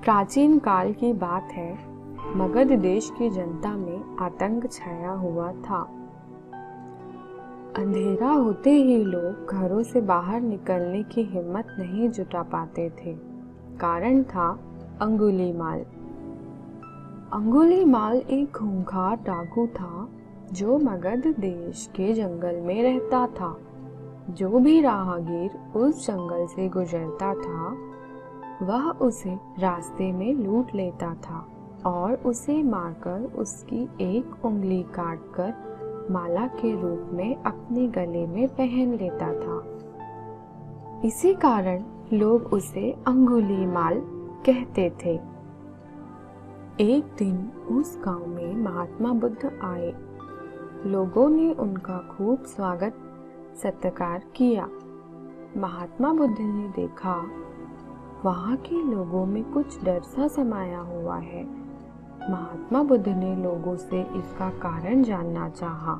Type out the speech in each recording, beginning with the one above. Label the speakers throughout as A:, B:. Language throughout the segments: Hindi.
A: प्राचीन काल की बात है। मगध देश की जनता में आतंक छाया हुआ था। अंधेरा होते ही लोग घरों से बाहर निकलने की हिम्मत नहीं जुटा पाते थे। कारण था अंगुलीमाल। अंगुलीमाल एक खूंखार डाकू था जो मगध देश के जंगल में रहता था। जो भी राहगीर उस जंगल से गुजरता था वह उसे रास्ते में लूट लेता था और उसे मारकर उसकी एक उंगली काटकर माला के रूप में अपने गले में पहन लेता था। इसी कारण लोग उसे अंगुलीमाल कहते थे। एक दिन उस गांव में महात्मा बुद्ध आए। लोगों ने उनका खूब स्वागत सत्कार किया। महात्मा बुद्ध ने देखा वहां के लोगों में कुछ डर सा समाया हुआ है। महात्मा बुद्ध ने लोगों से इसका कारण जानना चाहा।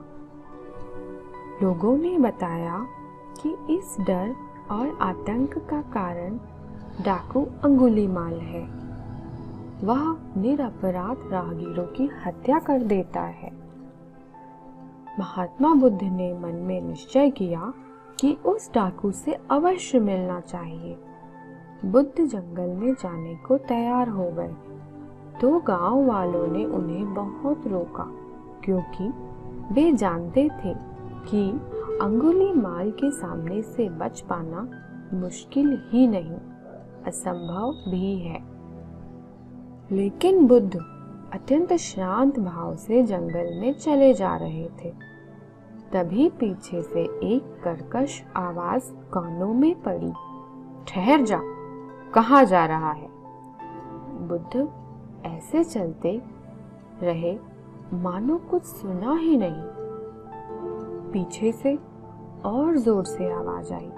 A: लोगों ने बताया कि इस डर और आतंक का कारण डाकू अंगुलीमाल है। वह निरपराध राहगीरों की हत्या कर देता है। महात्मा बुद्ध ने मन में निश्चय किया कि उस डाकू से अवश्य मिलना चाहिए। बुद्ध जंगल में जाने को तैयार हो गए तो गांव वालों ने उन्हें बहुत रोका, क्योंकि वे जानते थे कि अंगुलीमाल के सामने से बच पाना मुश्किल ही नहीं, असंभव भी है। लेकिन बुद्ध अत्यंत शांत भाव से जंगल में चले जा रहे थे। तभी पीछे से एक कर्कश आवाज कानों में पड़ी, ठहर जा, कहाँ जा रहा है? बुद्ध ऐसे चलते रहे मानो कुछ सुना ही नहीं। पीछे से और जोर से आवाज आई,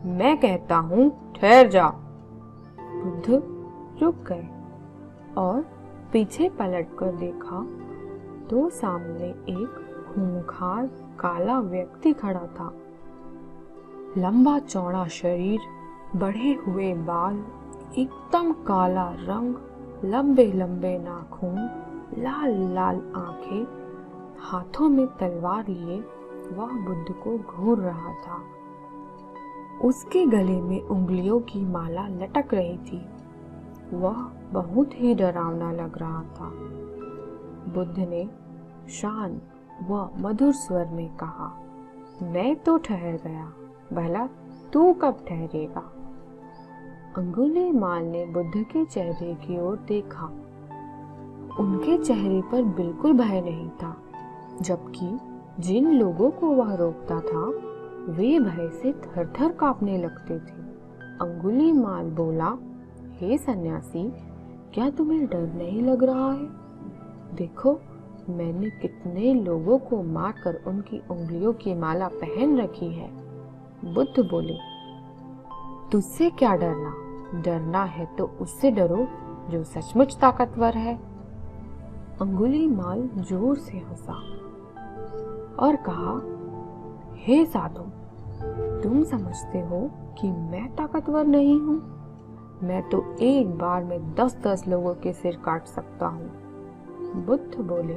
A: मैं कहता हूँ ठहर जा। बुद्ध रुक गए और पीछे पलटकर देखा तो सामने एक खूंखार काला व्यक्ति खड़ा था। लंबा चौड़ा शरीर, बढ़े हुए बाल, एकदम काला रंग, लंबे लंबे नाखून, लाल लाल आंखें, हाथों में तलवार लिए वह बुद्ध को घूर रहा था। उसके गले में उंगलियों की माला लटक रही थी। वह बहुत ही डरावना लग रहा था। बुद्ध ने शांत व मधुर स्वर में कहा, मैं तो ठहर गया, भला तू कब ठहरेगा? अंगुलीमाल ने बुद्ध के चेहरे की ओर देखा। उनके चेहरे पर बिल्कुल भय नहीं था, जबकि जिन लोगों को वह रोकता था वे भय से थर-थर कांपने लगते थे। अंगुलीमाल बोला, हे सन्यासी, क्या तुम्हें डर नहीं लग रहा है? देखो, मैंने कितने लोगों को मारकर उनकी उंगलियों की माला पहन रखी है। बुद्ध बोले, तुझसे क्या डरना? डरना है तो उससे डरो जो सचमुच ताकतवर है। अंगुलीमाल जोर से हंसा और कहा, हे साधु, तुम समझते हो कि मैं ताकतवर नहीं हूँ? मैं तो एक बार में 10-10 लोगों के सिर काट सकता हूँ। बुद्ध बोले,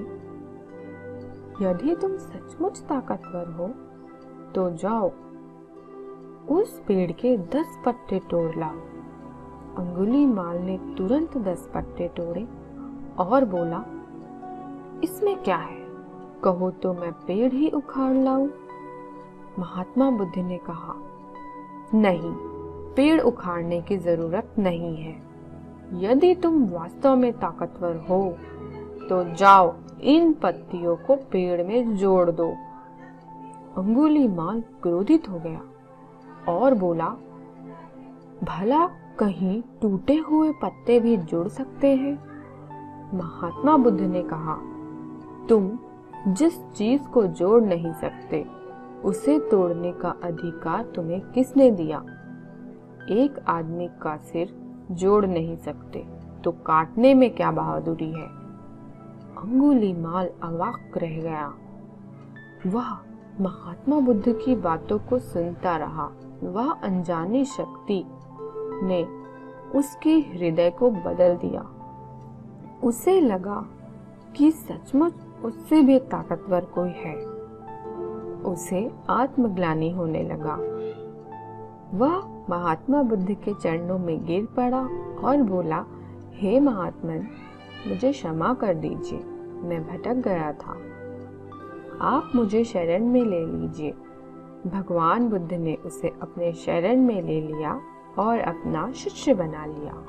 A: यदि तुम सचमुच ताकतवर हो तो जाओ, उस पेड़ के 10 पत्ते तोड़ लाओ। अंगुलीमाल ने तुरंत 10 पत्ते तोड़े और बोला, इसमें क्या है? कहो तो मैं पेड़ ही उखाड़ लाऊं। महात्मा बुद्ध ने कहा, नहीं, पेड़ उखाड़ने की जरूरत नहीं है। यदि तुम वास्तव में ताकतवर हो तो जाओ, इन पत्तियों को पेड़ में जोड़ दो। अंगुलीमाल क्रोधित हो गया और बोला, भला कहीं टूटे हुए पत्ते भी जुड़ सकते हैं? महात्मा बुद्ध ने कहा, तुम जिस चीज को जोड़ नहीं सकते उसे तोड़ने का अधिकार तुम्हें किसने दिया? एक आदमी का सिर जोड़ नहीं सकते तो काटने में क्या बहादुरी है? अंगुलीमाल अवाक रह गया। वह महात्मा बुद्ध की बातों को सुनता रहा। वह अनजानी शक्ति ने उसके हृदय को बदल दिया। उसे लगा कि सचमुच उससे भी ताकतवर कोई है। उसे आत्मग्लानि होने लगा। वह महात्मा बुद्ध के चरणों में गिर पड़ा और बोला, हे महात्मन, मुझे क्षमा कर दीजिए, मैं भटक गया था, आप मुझे शरण में ले लीजिए। भगवान बुद्ध ने उसे अपने शरण में ले लिया और अपना शिष्य बना लिया।